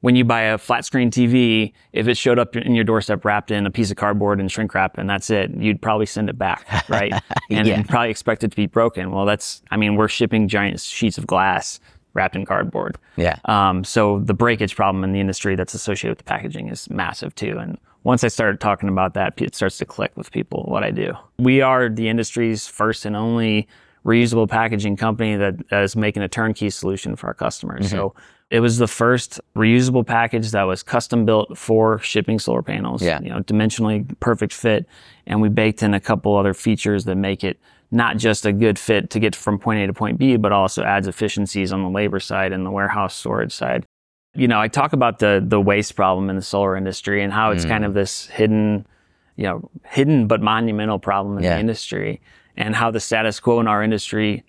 when you buy a flat screen TV, if it showed up in your doorstep wrapped in a piece of cardboard and shrink wrap and that's it, you'd probably send it back, right? And Yeah. you'd probably expect it to be broken. Well, we're shipping giant sheets of glass wrapped in cardboard. Yeah. So the breakage problem in the industry that's associated with the packaging is massive too. And once I started talking about that, it starts to click with people what I do. We are the industry's first and only reusable packaging company that is making a turnkey solution for our customers. Mm-hmm. So it was the first reusable package that was custom built for shipping solar panels. Yeah. Dimensionally perfect fit. And we baked in a couple other features that make it not just a good fit to get from point A to point B, but also adds efficiencies on the labor side and the warehouse storage side. I talk about the waste problem in the solar industry and how it's kind of this hidden but monumental problem in the industry, and how the status quo in our industry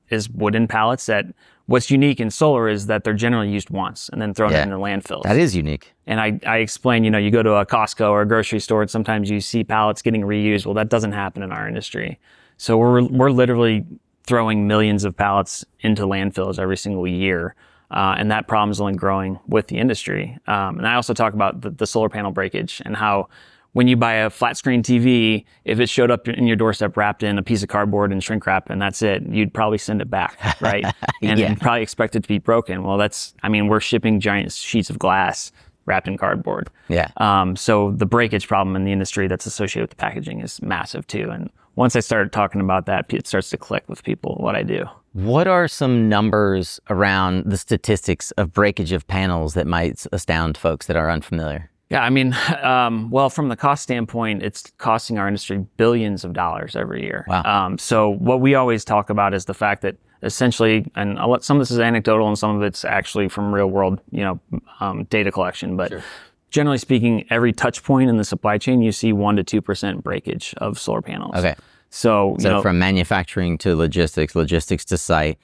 is wooden pallets. That what's unique in solar is that they're generally used once and then thrown into landfills. That is unique. And I explain, you go to a Costco or a grocery store and sometimes you see pallets getting reused. Well, that doesn't happen in our industry. So we're literally throwing millions of pallets into landfills every single year. And that problem is only growing with the industry. And I also talk about the solar panel breakage and how when you buy a flat screen TV, if it showed up in your doorstep wrapped in a piece of cardboard and shrink wrap and that's it, you'd probably send it back, right? And you'd probably expect it to be broken. Well, we're shipping giant sheets of glass wrapped in cardboard. Yeah. So the breakage problem in the industry that's associated with the packaging is massive too. And once I started talking about that, it starts to click with people what I do. What are some numbers around the statistics of breakage of panels that might astound folks that are unfamiliar? Yeah, well, from the cost standpoint, it's costing our industry billions of dollars every year. Wow. So what we always talk about is the fact that essentially, and some of this is anecdotal and some of it's actually from real world, data collection, but generally speaking, every touch point in the supply chain, you see 1% to 2% breakage of solar panels. Okay. So from manufacturing to logistics to site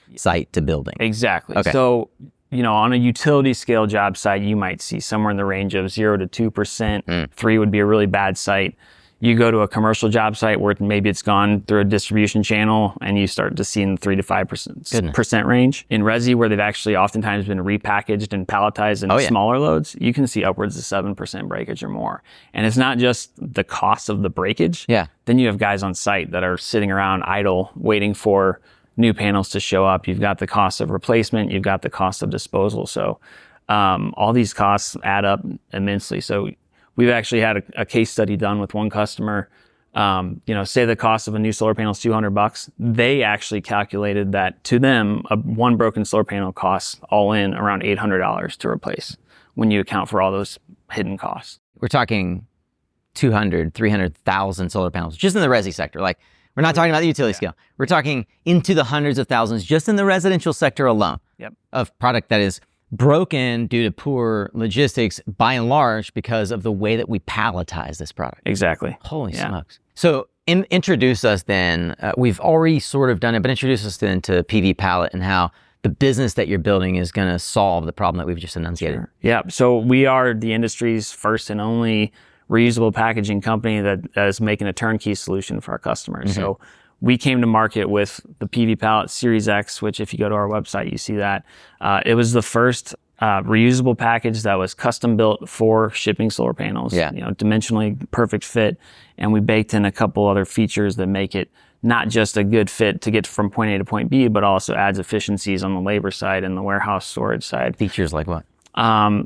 to building. Exactly. Okay. So, on a utility scale job site, you might see somewhere in the range of 0% to 2%. 3 would be a really bad site. You go to a commercial job site where maybe it's gone through a distribution channel and you start to see in the 3% to 5% range. In resi, where they've actually oftentimes been repackaged and palletized in smaller loads, you can see upwards of 7% breakage or more. And it's not just the cost of the breakage. Yeah. Then you have guys on site that are sitting around idle waiting for new panels to show up. You've got the cost of replacement. You've got the cost of disposal. So all these costs add up immensely. So we've actually had a case study done with one customer. Say the cost of a new solar panel is $200. They actually calculated that to them, one broken solar panel costs all in around $800 to replace when you account for all those hidden costs. We're talking 200, 300,000 solar panels just in the resi sector. Like, we're not talking about the utility scale. We're talking into the hundreds of thousands just in the residential sector alone of product that is broken due to poor logistics by and large because of the way that we palletize this product. Exactly. Holy smokes. So introduce us then, we've already sort of done it, but introduce us then to PV Pallet and how the business that you're building is going to solve the problem that we've just enunciated. Sure. Yeah. So we are the industry's first and only reusable packaging company that is making a turnkey solution for our customers. Mm-hmm. So we came to market with the PV Pallet Series X, which if you go to our website, you see that. It was the first reusable package that was custom built for shipping solar panels. Yeah. Dimensionally perfect fit. And we baked in a couple other features that make it not just a good fit to get from point A to point B, but also adds efficiencies on the labor side and the warehouse storage side. Features like what?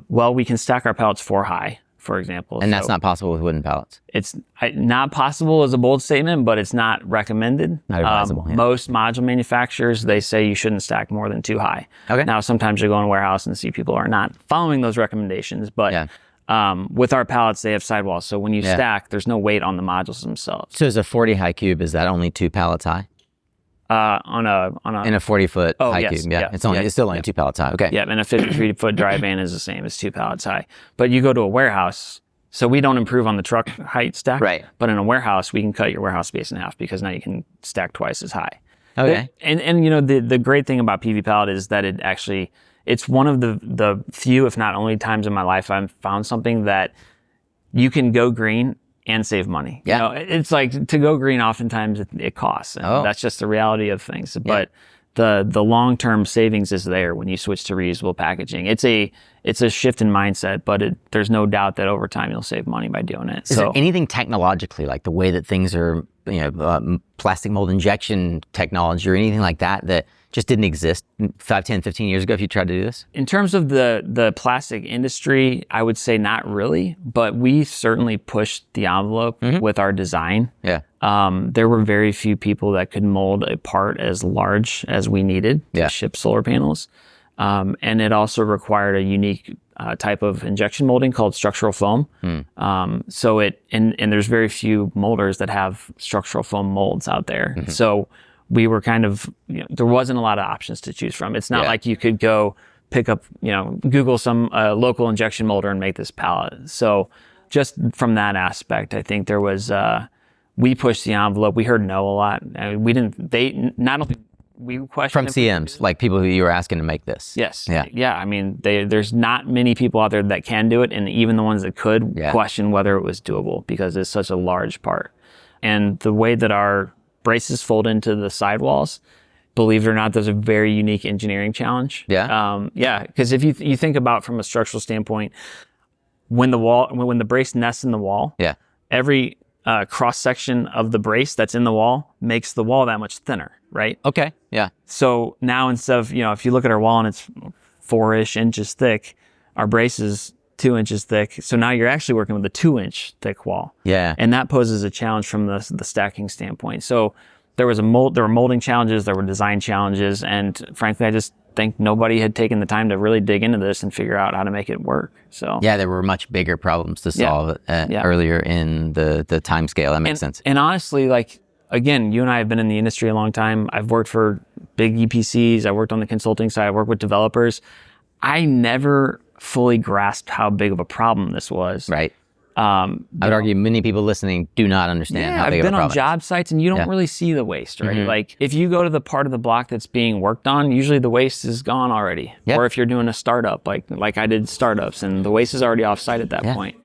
Well, we can stack our pallets 4 high, for example. And that's not possible with wooden pallets. It's not possible as a bold statement, but it's not recommended. Not advisable. Most module manufacturers, they say you shouldn't stack more than 2 high. Okay. Now, sometimes you go in a warehouse and see people are not following those recommendations, but with our pallets, they have sidewalls. So when you stack, there's no weight on the modules themselves. So is a 40 high cube, is that only 2 pallets high? In a 40-foot high yes, cube, It's still only 2 pallets high. Okay. Yeah, and a 53-foot dry van is the same as 2 pallets high. But you go to a warehouse, so we don't improve on the truck height stack. Right. But in a warehouse, we can cut your warehouse space in half because now you can stack twice as high. Okay. And the great thing about PV Pallet is that it's one of the few, if not only times in my life I've found something that you can go green and save money. Yeah. It's like to go green, oftentimes it costs. And that's just the reality of things. But the long-term savings is there when you switch to reusable packaging. It's a shift in mindset, but there's no doubt that over time you'll save money by doing it. Is there anything technologically, like the way that things are, plastic mold injection technology or anything like that just didn't exist 5, 10, 15 years ago if you tried to do this? In terms of the plastic industry, I would say not really, but we certainly pushed the envelope with our design. Yeah. There were very few people that could mold a part as large as we needed to ship solar panels. And it also required a unique type of injection molding called structural foam. So and there's very few molders that have structural foam molds out there. So we were kind of, there wasn't a lot of options to choose from. It's not like you could go pick up, Google some local injection molder and make this pallet. So just from that aspect, I think there was, we pushed the envelope. We heard no a lot. We questioned from CMs, like people who you were asking to make this. Yes. Yeah. I mean, there's not many people out there that can do it, and even the ones that could question whether it was doable because it's such a large part. And the way that our braces fold into the sidewalls, believe it or not, there's a very unique engineering challenge. Because if you think about from a structural standpoint, when the brace nests in the wall, every cross section of the brace that's in the wall makes the wall that much thinner, right? Okay. Yeah. So now instead of, if you look at our wall and it's 4-ish inches thick, our brace is 2 inches thick. So now you're actually working with a 2-inch thick wall. Yeah. And that poses a challenge from the stacking standpoint. So there were molding challenges, there were design challenges, and frankly, I just think nobody had taken the time to really dig into this and figure out how to make it work. So yeah, there were much bigger problems to solve earlier in the time scale. That makes sense. And honestly, like, again, you and I have been in the industry a long time. I've worked for big EPCs. I worked on the consulting side. I worked with developers. I never fully grasped how big of a problem this was. Right. I would argue many people listening do not understand how big of a problem. I've been on job sites and you don't really see the waste, right? Like if you go to the part of the block that's being worked on, usually the waste is gone already. Or if you're doing a startup, like I did startups, and the waste is already off site at that point.